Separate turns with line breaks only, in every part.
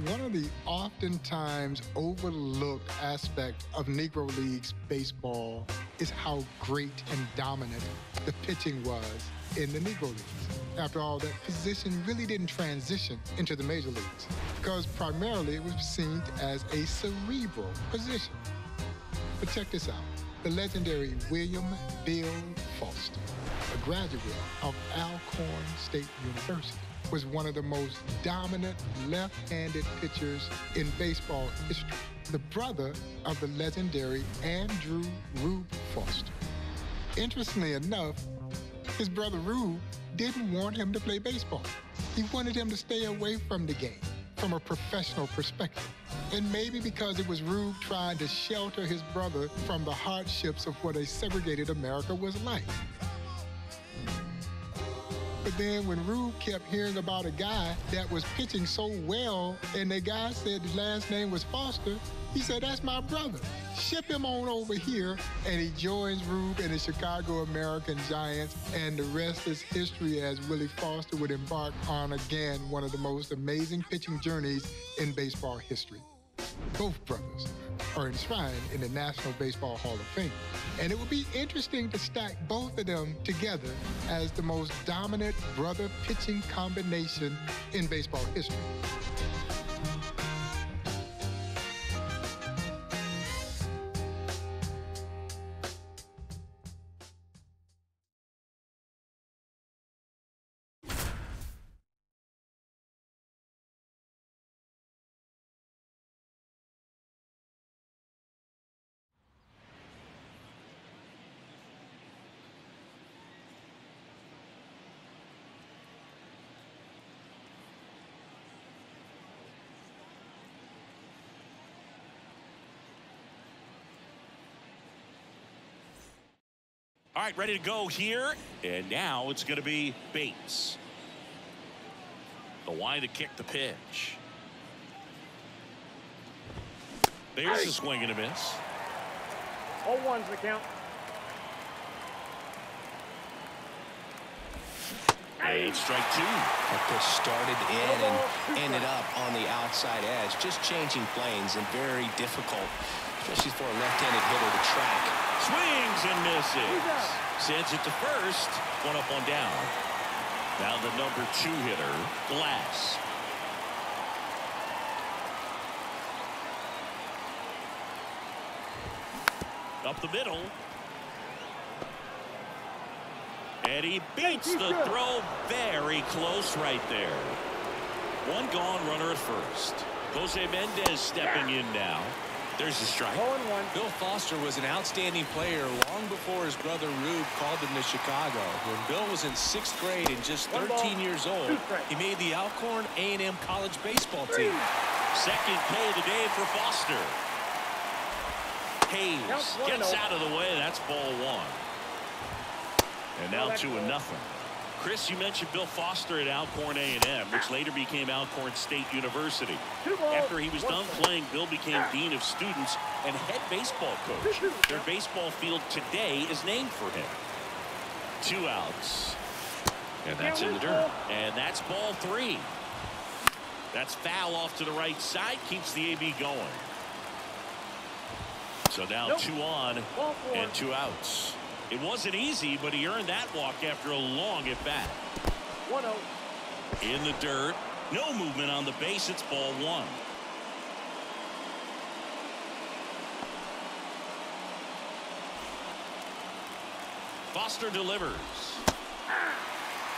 one of the oftentimes overlooked aspects of Negro Leagues baseball is how great and dominant the pitching was in the Negro Leagues. After all, that position really didn't transition into the major leagues because primarily it was seen as a cerebral position. But check this out. The legendary William Bill Foster, a graduate of Alcorn State University, was one of the most dominant left-handed pitchers in baseball history. The brother of the legendary Andrew Rube Foster. Interestingly enough, his brother Rube didn't want him to play baseball. He wanted him to stay away from the game from a professional perspective. And maybe because it was Rube trying to shelter his brother from the hardships of what a segregated America was like. But then when Rube kept hearing about a guy that was pitching so well, and the guy said his last name was Foster, he said, "That's my brother. Ship him on over here." And he joins Rube and the Chicago American Giants, and the rest is history as Willie Foster would embark on, again, one of the most amazing pitching journeys in baseball history. Both brothers are enshrined in the National Baseball Hall of Fame. And it would be interesting to stack both of them together as the most dominant brother pitching combination in baseball history.
All right, ready to go here. And now it's going to be Bates. The line to kick the pitch. There's a swing and a miss.
0-1's the count.
And strike two.
That pitch started in and ended up on the outside edge. Just changing planes and very difficult, especially for a left-handed hitter to track.
Swings and misses. Sends it to first. One up, one down. Now the number 2 hitter, Glass. Up the middle. And he beats the throw very close right there. One gone, runner at first. Jose Mendez stepping in now. There's a strike.
0-1.
Bill Foster was an outstanding player long before his brother Rube called him to Chicago. When Bill was in 6th grade and just 13 years old, he made the Alcorn A&M college baseball team.
Second K of the day for Foster. Hayes gets out of the way. That's ball 1. And now 2-0. Chris, you mentioned Bill Foster at Alcorn A&M, which later became Alcorn State University. After he was done playing, Bill became dean of students and head baseball coach. Their baseball field today is named for him. 2 outs. And that's in the dirt. And that's ball 3. That's foul off to the right side. Keeps the AB going. So now 2 on and 2 outs. It wasn't easy, but he earned that walk after a long at-bat.
1-0.
In the dirt. No movement on the base. It's ball 1. Foster delivers.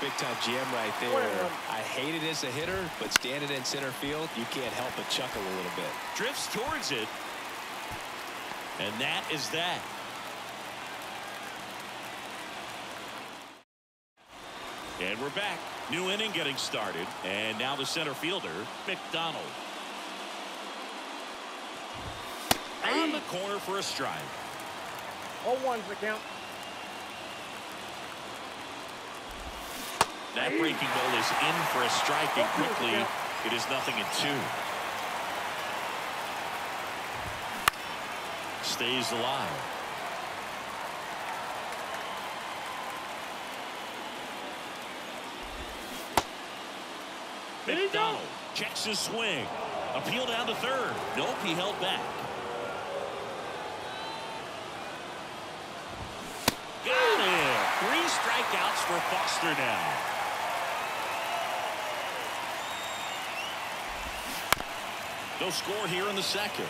Big-time jam right there. I hate it as a hitter, but standing in center field, you can't help but chuckle a little bit.
Drifts towards it. And that is that. And we're back. New inning getting started. And now the center fielder, McDonald. On the corner for a strike.
0-1's the count.
That breaking ball is in for a strike, and quickly it is 0-2. Stays alive. McDonald checks his swing. Appeal down to third. Nope, he held back. Got him. 3 strikeouts for Foster now. No score here in the second.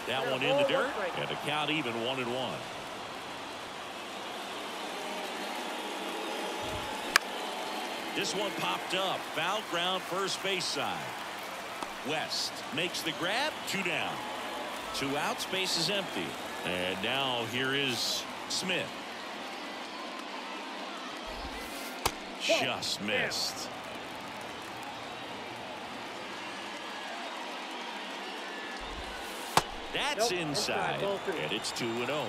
That one in the dirt, and the count even 1-1. This one popped up. Foul ground, first base side. West makes the grab. 2 down. 2 out. Space is empty. And now here is Smith. Just missed. That's inside. And it's 2-0.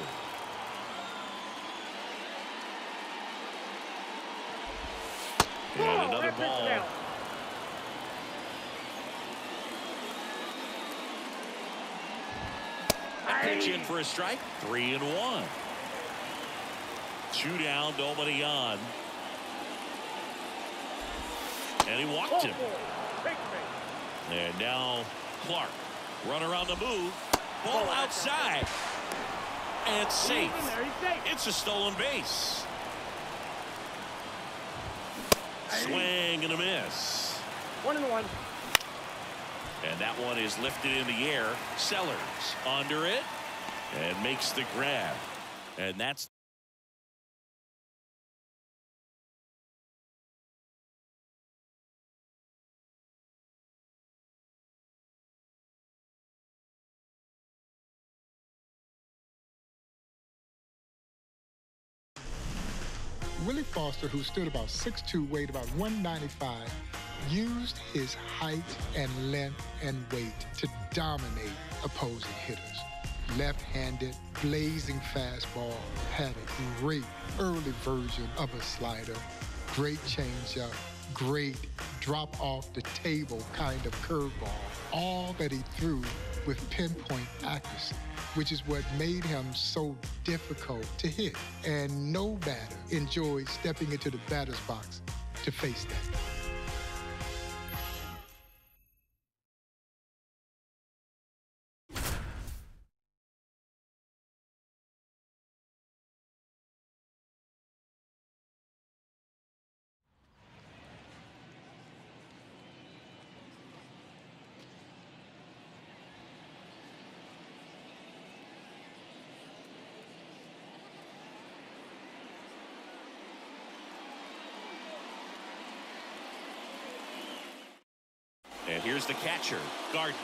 And another ball. A pitch in for a strike. 3-1. 2 down, nobody on. And he walked him. And now Clark. Run around the move. Ball outside. And safe. It's a stolen base. Swing and a miss.
1-1.
And that one is lifted in the air. Sellers under it and makes the grab. And that's
Willie Foster, who stood about 6'2", weighed about 195, used his height and length and weight to dominate opposing hitters. Left-handed, blazing fastball, had a great early version of a slider, great changeup, great drop off the table kind of curveball. All that he threw with pinpoint accuracy, which is what made him so difficult to hit. And no batter enjoyed stepping into the batter's box to face that.
And here's the catcher, Gardner.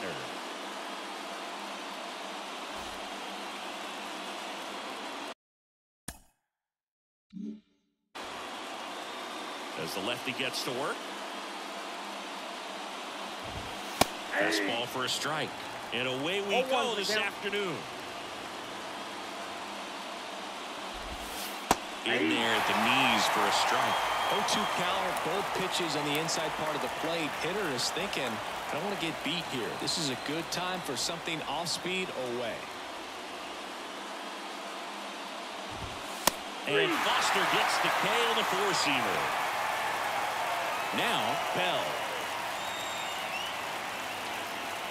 As the lefty gets to work. Fastball for a strike. And away we go this afternoon. In there at the knees for a strike.
0-2 count, both pitches on the inside part of the plate. Hitter is thinking, I don't want to get beat here. This is a good time for something off speed away.
And Foster gets the K on the four-seamer. Now Bell.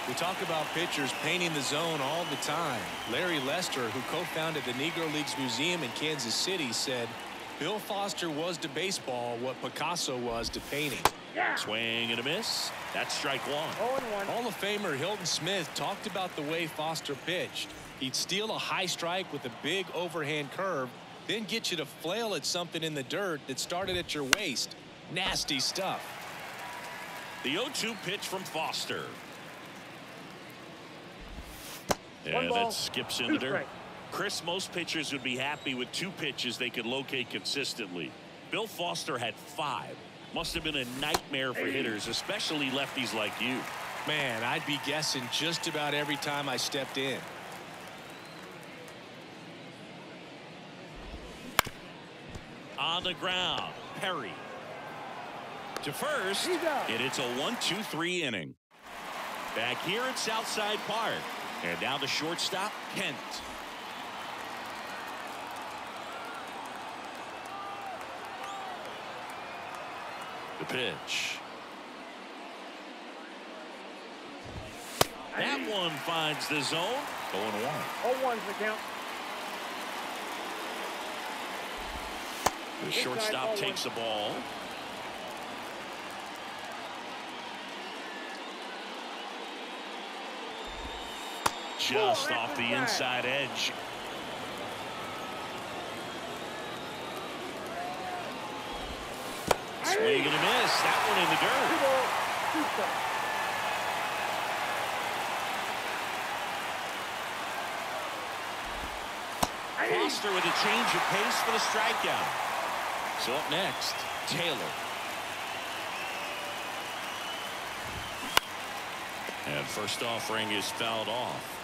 We talk about pitchers painting the zone all the time. Larry Lester, who co-founded the Negro Leagues Museum in Kansas City, said Bill Foster was to baseball what Picasso was to painting.
Swing and a miss. That's strike 1.
0-1.
Hall of Famer Hilton Smith talked about the way Foster pitched. He'd steal a high strike with a big overhand curve, then get you to flail at something in the dirt that started at your waist. Nasty stuff.
The 0-2 pitch from Foster. And that skips in the dirt. Chris, most pitchers would be happy with 2 pitches they could locate consistently. Bill Foster had 5. Must have been a nightmare for hitters, especially lefties like you.
Man, I'd be guessing just about every time I stepped in.
On the ground, Perry. To first, and it's a 1-2-3 inning. Back here at Southside Park. And now the shortstop, Kent. The pitch. That one finds the zone. 0-1.
0-1's the count.
The shortstop takes the ball. Just off the inside edge. Swing and a miss. That one in the dirt.
2 balls, 2 strikes.
Foster with a change of pace for the strikeout. So up next, Taylor. And first offering is fouled off.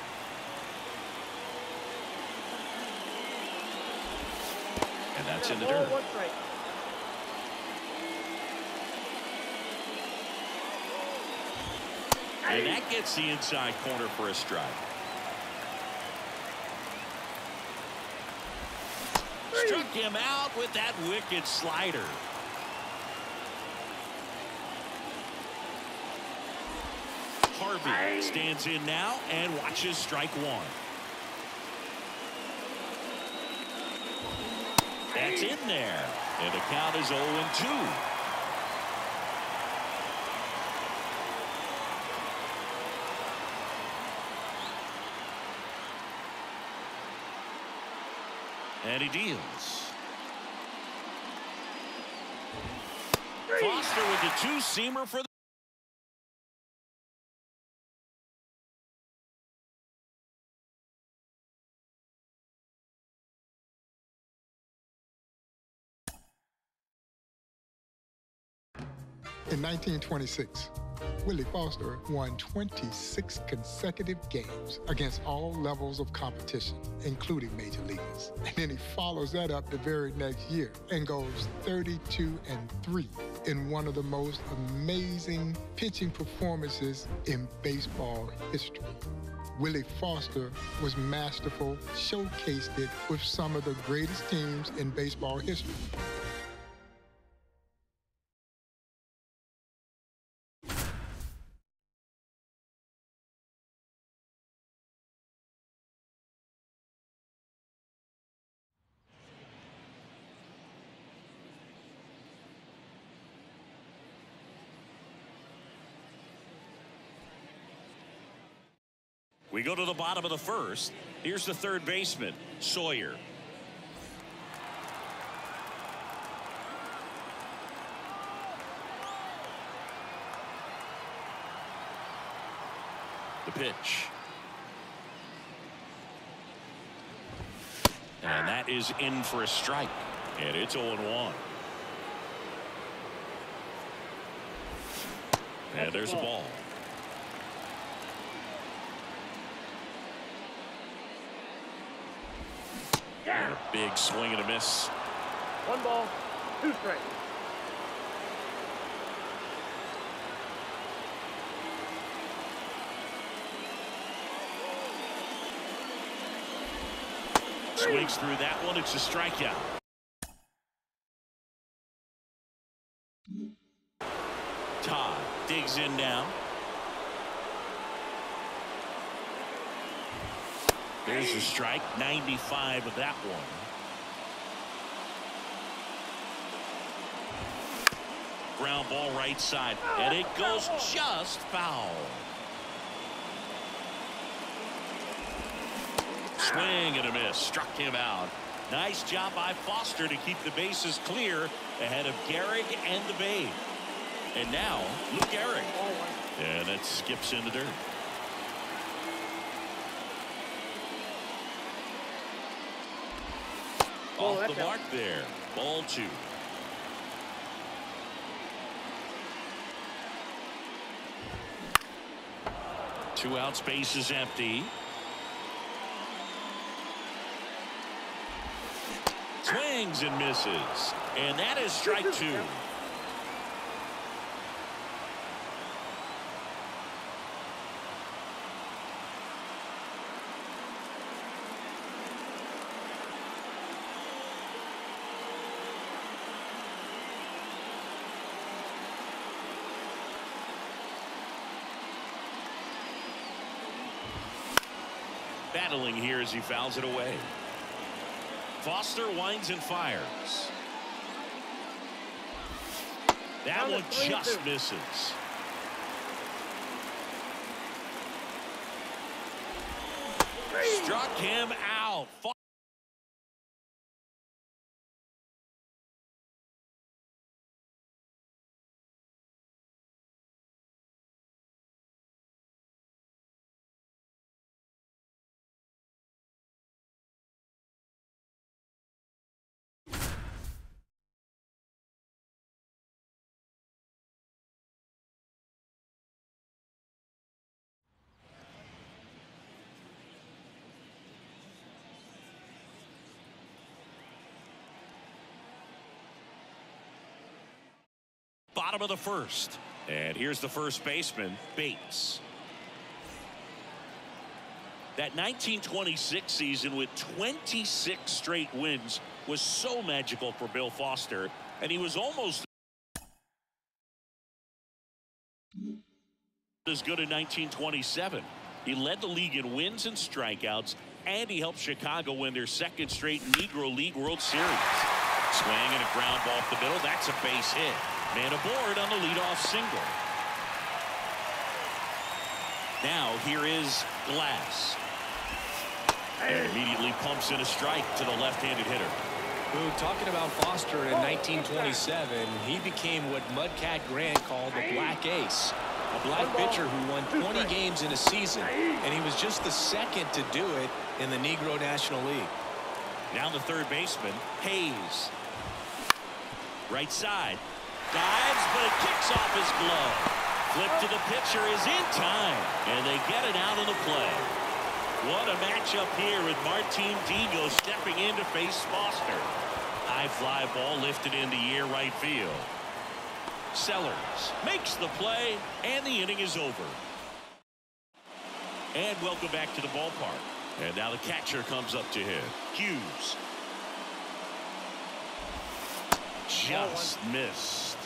And that's in the dirt.
1 strike.
And that gets the inside corner for a strike. Struck him out with that wicked slider. Harvey stands in now and watches strike one. That's in there. And the count is 0-2. And he deals. Foster with the two-seamer for the
In 1926, Willie Foster won 26 consecutive games against all levels of competition, including major leaguers. And then he follows that up the very next year and goes 32-3 in one of the most amazing pitching performances in baseball history. Willie Foster was masterful, showcased it with some of the greatest teams in baseball history.
We go to the bottom of the first. Here's the third baseman, Sawyer. The pitch. And that is in for a strike. And it's 0-1. And there's a ball. And a big swing and a miss.
1 ball, 2 strikes.
Swings through that one. It's a strikeout. Todd digs in now. There's a strike. 95 of that one. Ground ball right side. And it goes just foul. Swing and a miss. Struck him out. Nice job by Foster to keep the bases clear ahead of Gehrig and the Babe. And now, Luke Gehrig. And it skips in the dirt. Off the mark there. Ball 2. Two outs, base is empty. Swings and misses. And that is strike 2. battling here as he fouls it away. Foster winds and fires. That one just misses. Struck him out. Bottom of the first. And here's the first baseman, Bates. That 1926 season with 26 straight wins was so magical for Bill Foster, and he was almost as good in 1927. He led the league in wins and strikeouts, and he helped Chicago win their second straight Negro League World Series. Swing and a ground ball up the middle. That's a base hit. Man aboard on the leadoff single. Now here is Glass. And immediately pumps in a strike to the left-handed hitter.
Who, talking about Foster in 1927, he became what Mudcat Grant called the Black Ace. A black pitcher who won 20 games in a season, and he was just the second to do it in the Negro National League.
Now the third baseman, Hayes. Right side. Dives, but it kicks off his glove. Flip to the pitcher is in time, and they get it out of the play. What a matchup here with Martin Digo stepping in to face Foster. High fly ball lifted into near right field. Sellers makes the play, and the inning is over. And welcome back to the ballpark. And now the catcher comes up to hit. Hughes. Just missed.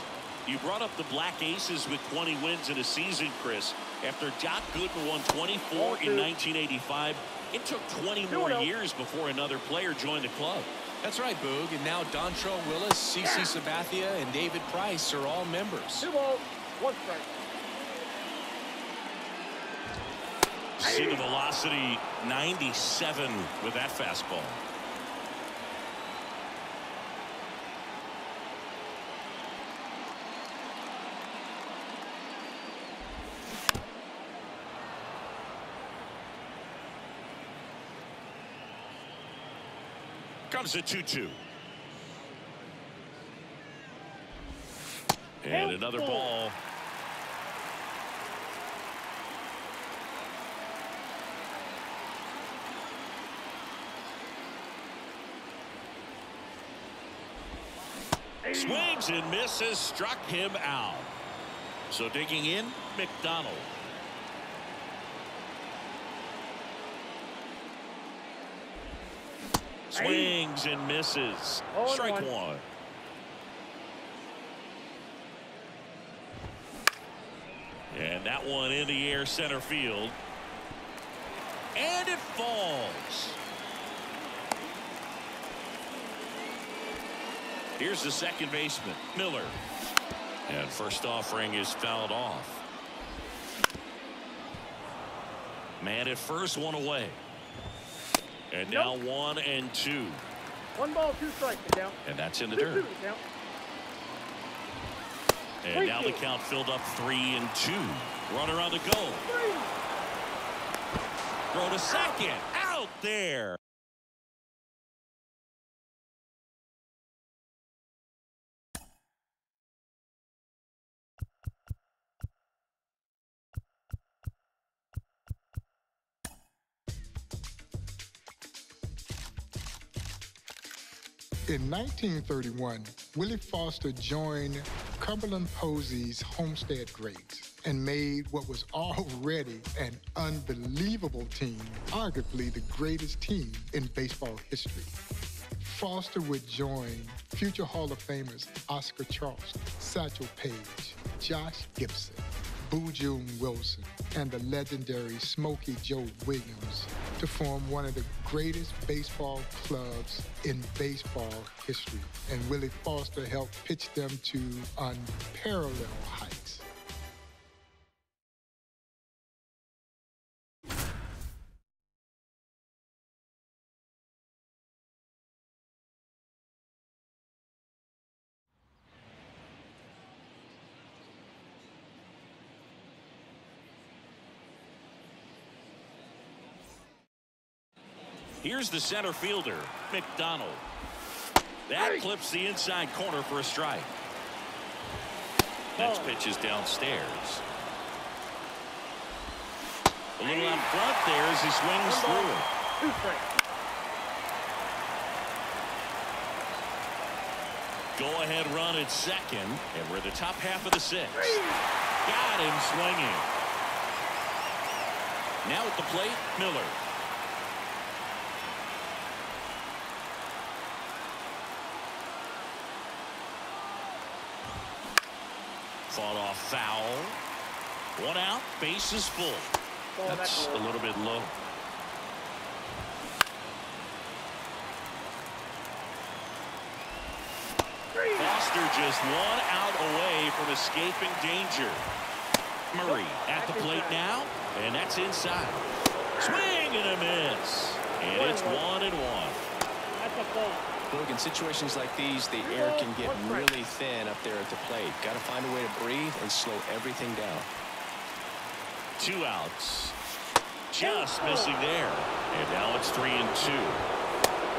You brought up the Black Aces with 20 wins in a season, Chris. After Doc Gooden won 24 in 1985, it took 20 more years before another player joined the club.
That's right, Boog. And now Dontrell Willis, C.C. Sabathia, and David Price are all members.
2 balls, 1 strike.
See the velocity, 97 with that fastball. Comes a 2-2. And another ball. Swings and misses, struck him out. So digging in, McDonald. Swings and misses. Strike one. And that one in the air center field. And it falls. Here's the second baseman, Miller. And first offering is fouled off. Man at first, one away. And now 1 and 2.
1 ball, 2 strikes, count.
And that's in the dirt. And now the count filled up 3 and 2. Runner on the go. Throw to second. Out there.
In 1931, Willie Foster joined Cumberland Posey's Homestead Greats and made what was already an unbelievable team, arguably the greatest team in baseball history. Foster would join future Hall of Famers Oscar Charleston, Satchel Paige, Josh Gibson, Boone Wilson, and the legendary Smokey Joe Williams to form one of the greatest baseball clubs in baseball history. And Willie Foster helped pitch them to unparalleled heights.
Here's the center fielder, McDonald. That clips the inside corner for a strike. Next pitch is downstairs. A little out front there as he swings through it.
2 strikes.
Go-ahead run at second, and we're in the top half of the 6th. Got him swinging. Now at the plate, Miller. Fought off foul. 1 out, base is full. That's a little bit low. Foster just 1 out away from escaping danger. Murray at the plate now, and that's inside. Swing and a miss. And it's 1-1.
That's a ball.
Look, in situations like these, the air can get really thin up there at the plate. Got to find a way to breathe and slow everything down.
2 outs. Just missing there. And now it's 3-2.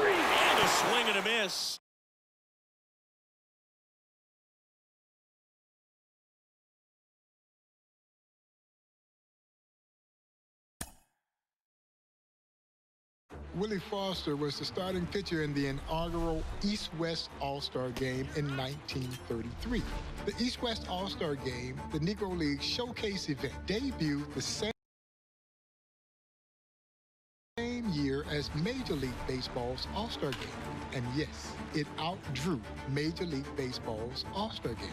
And a swing and a miss.
Willie Foster was the starting pitcher in the inaugural East-West All-Star Game in 1933. The East-West All-Star Game, the Negro League showcase event, debuted the same year as Major League Baseball's All-Star Game. And yes, it outdrew Major League Baseball's All-Star Game.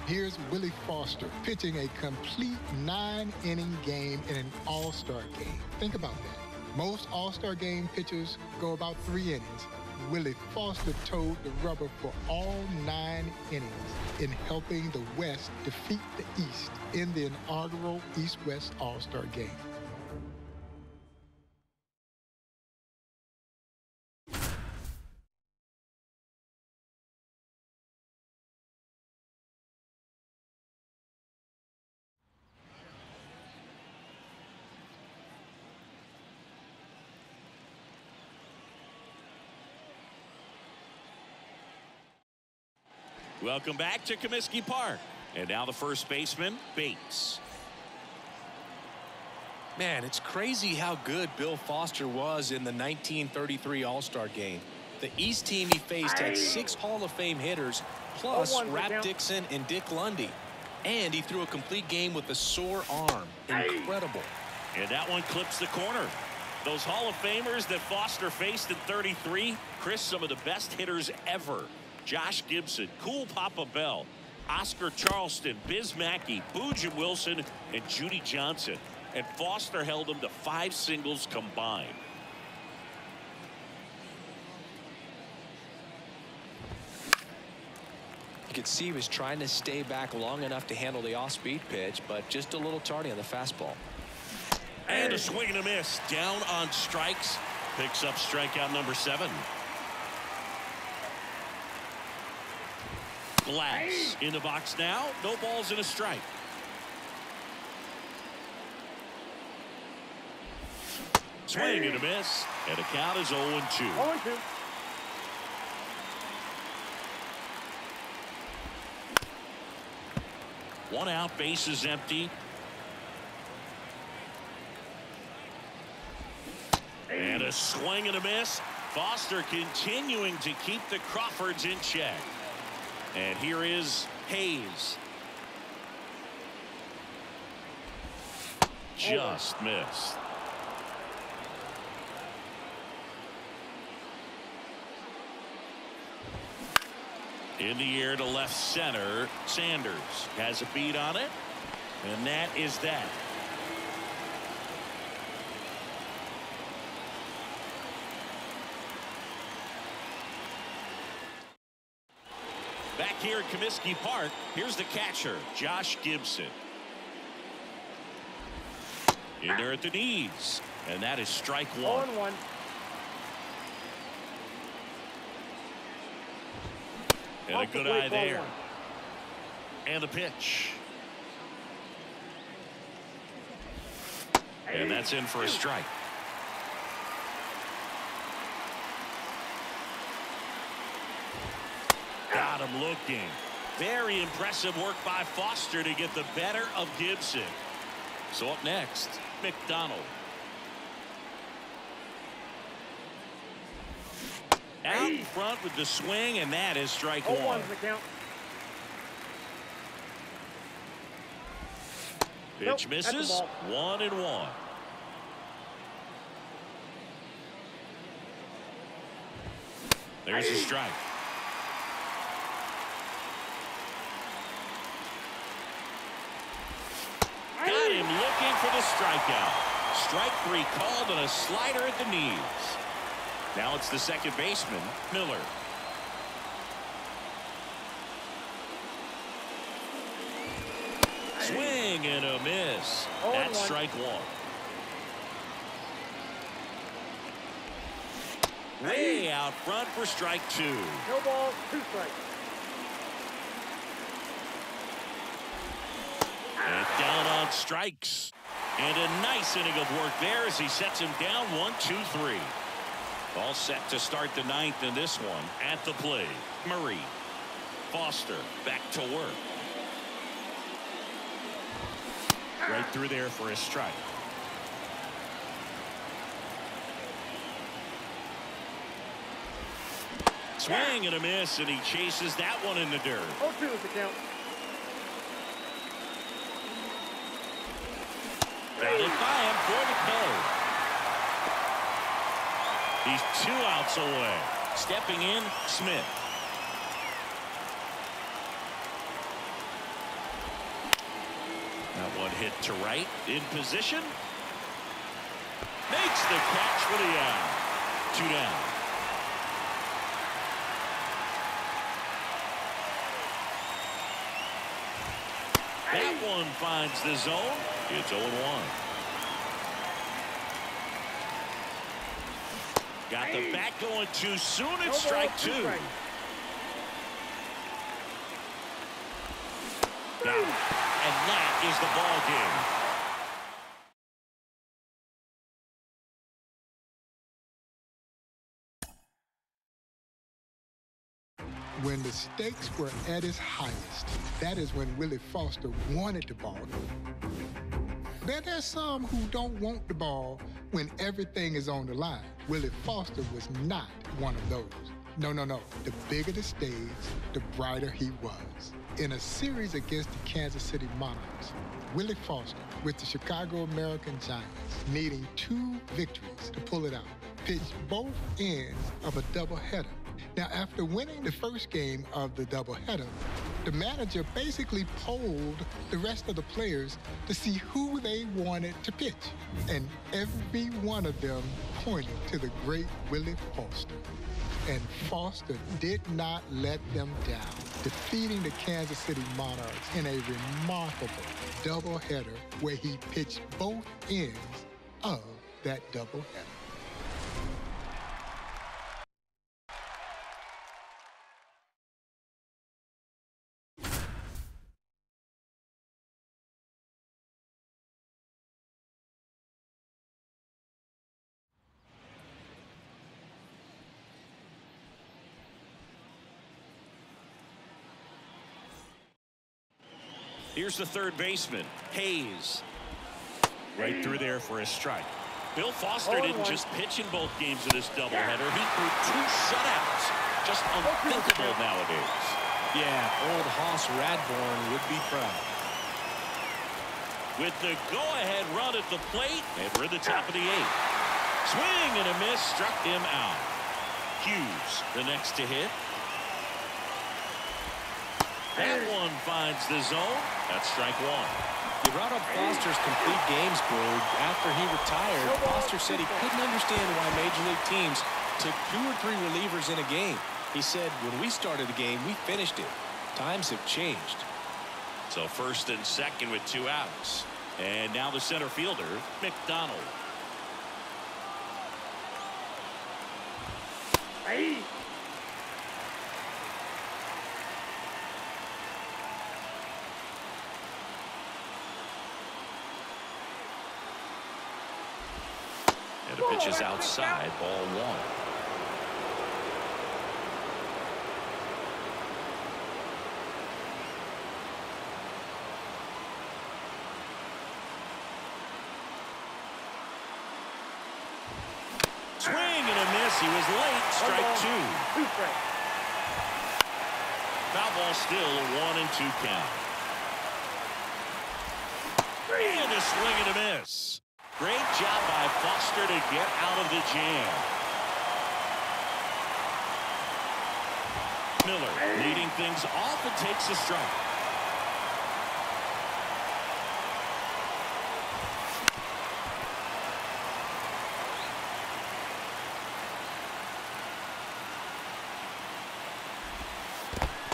Here's Willie Foster pitching a complete 9-inning game in an All-Star Game. Think about that. Most All-Star Game pitchers go about 3 innings. Willie Foster towed the rubber for all 9 innings in helping the West defeat the East in the inaugural East-West All-Star Game.
Welcome back to Comiskey Park. And now the first baseman, Bates.
Man, it's crazy how good Bill Foster was in the 1933 All-Star Game. The East team he faced had 6 Hall of Fame hitters, plus Rap Dixon and Dick Lundy. And he threw a complete game with a sore arm. Incredible.
And that one clips the corner. Those Hall of Famers that Foster faced in 33, Chris, some of the best hitters ever. Josh Gibson, Cool Papa Bell, Oscar Charleston, Biz Mackey, Boojum Wilson, and Judy Johnson. And Foster held them to 5 singles combined.
You could see he was trying to stay back long enough to handle the off-speed pitch, but just a little tardy on the fastball.
And a swing and a miss. Down on strikes. Picks up strikeout number 7. Glass in the box now. No balls and a strike. Swing and a miss. And the count is 0-2.
0-2.
One out, base is empty. And a swing and a miss. Foster continuing to keep the Crawfords in check. And here is Hayes. Just missed. In the air to left center. Sanders has a beat on it. And that is that. Back here at Comiskey Park, here's the catcher, Josh Gibson. In there at the knees, and that is strike one.
0-1.
And a good eye there. And the pitch. And that's in for a strike. Got him looking. Very impressive work by Foster to get the better of Gibson. So up next, McDonald. Out in front with the swing, and that is strike one.
The count.
Pitch misses. 1-1. There's a strike. Got him looking for the strikeout. Strike three called and a slider at the knees. Now it's the second baseman, Miller. Swing and a miss. That's strike one. Way out front for strike two.
No ball, 2 strikes.
And down on strikes. And a nice inning of work there as he sets him down 1-2-3. All set to start the ninth in this one. At the plate, Murray. Foster back to work. Right through there for a strike. Swing and a miss, and he chases that one in the dirt.
0-2 is the count.
Batted by him for the code. He's 2 outs away. Stepping in, Smith. That one hit to right. In position. Makes the catch for the out. 2 down. That one finds the zone. It's 0-1. Got the bat going too soon. It's strike two. Got it. And that is the ball game.
When the stakes were at its highest, that is when Willie Foster wanted the ball. There's some who don't want the ball when everything is on the line. Willie Foster was not one of those. No. The bigger the stakes, the brighter he was. In a series against the Kansas City Monarchs, Willie Foster, with the Chicago American Giants, needing 2 victories to pull it out, pitched both ends of a doubleheader. Now, after winning the first game of the doubleheader, the manager basically polled the rest of the players to see who they wanted to pitch. And every one of them pointed to the great Willie Foster. And Foster did not let them down, defeating the Kansas City Monarchs in a remarkable doubleheader where he pitched both ends of that doubleheader.
Here's the third baseman, Hayes. Right through there for a strike. Bill Foster didn't just pitch in both games of this doubleheader. He threw 2 shutouts. Just unthinkable nowadays.
Yeah, old Hoss Radbourn would be proud.
With the go-ahead run at the plate, and we're at the top of the 8th. Swing and a miss, struck him out. Hughes, the next to hit. That one finds the zone. That's strike one.
You brought up Foster's complete games, Berg. After he retired, Foster said he couldn't understand why Major League teams took 2 or 3 relievers in a game. He said, when we started a game, we finished it. Times have changed.
So first and second with 2 outs. And now the center fielder, McDonald.
Hey.
And the pitch is outside, ball 1. Swing and a miss. He was late. Strike 2.
2 strikes.
Foul ball still a 1-2 count. And a swing and a miss. Great job by Foster to get out of the jam. Miller leading things off and takes a strike.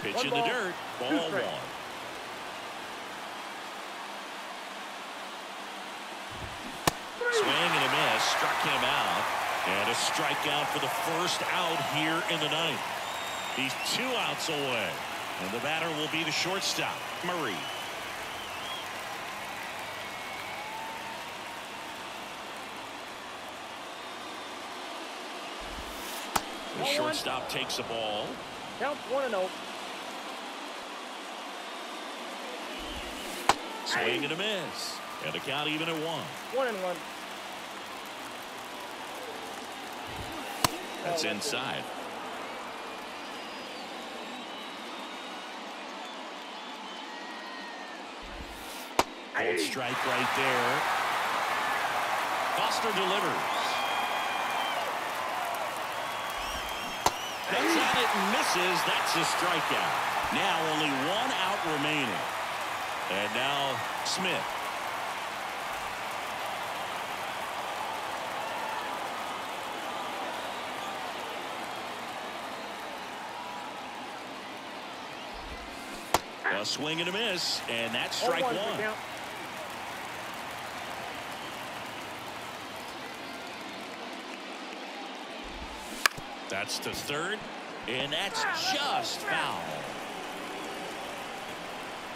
Pitch in the dirt. Ball 1. Swing and a miss. Struck him out. And a strikeout for the first out here in the ninth. He's 2 outs away. And the batter will be the shortstop, Murray. The shortstop takes the ball.
Count 1-0.
Swing and a miss. And the count even at 1.
1-1.
That's inside. Cold strike right there. Foster delivers. That's at it and misses. That's a strikeout. Now only 1 out remaining. And now Smith. A swing and a miss, and that's strike 1. That's to third, and that's just foul.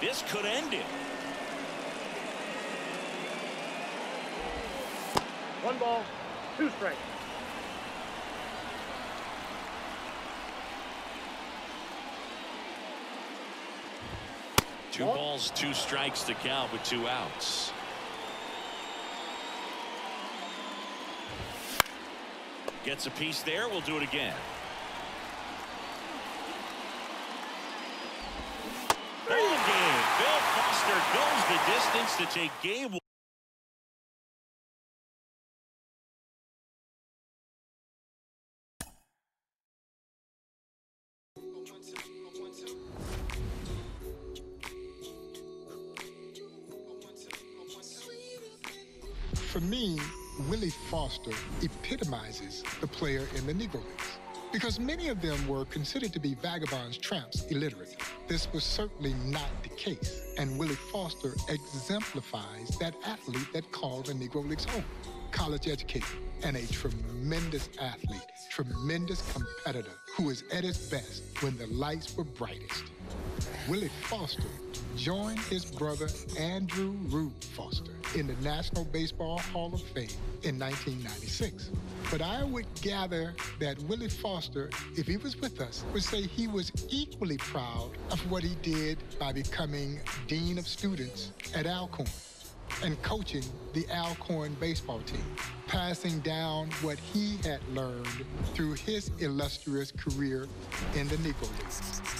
This could end it.
1 ball, 2 strikes.
Two balls, 2 strikes to count with 2 outs. Gets a piece there. We'll do it again. Ball game. Bill Foster goes the distance to take game 1.
For me, Willie Foster epitomizes the player in the Negro Leagues because many of them were considered to be vagabonds, tramps, illiterate. This was certainly not the case, and Willie Foster exemplifies that athlete that called the Negro Leagues home. College educated and a tremendous athlete, tremendous competitor who is at his best when the lights were brightest. Willie Foster joined his brother Andrew Rube Foster in the National Baseball Hall of Fame in 1996. But I would gather that Willie Foster, if he was with us, would say he was equally proud of what he did by becoming Dean of Students at Alcorn and coaching the Alcorn baseball team, passing down what he had learned through his illustrious career in the Negro Leagues.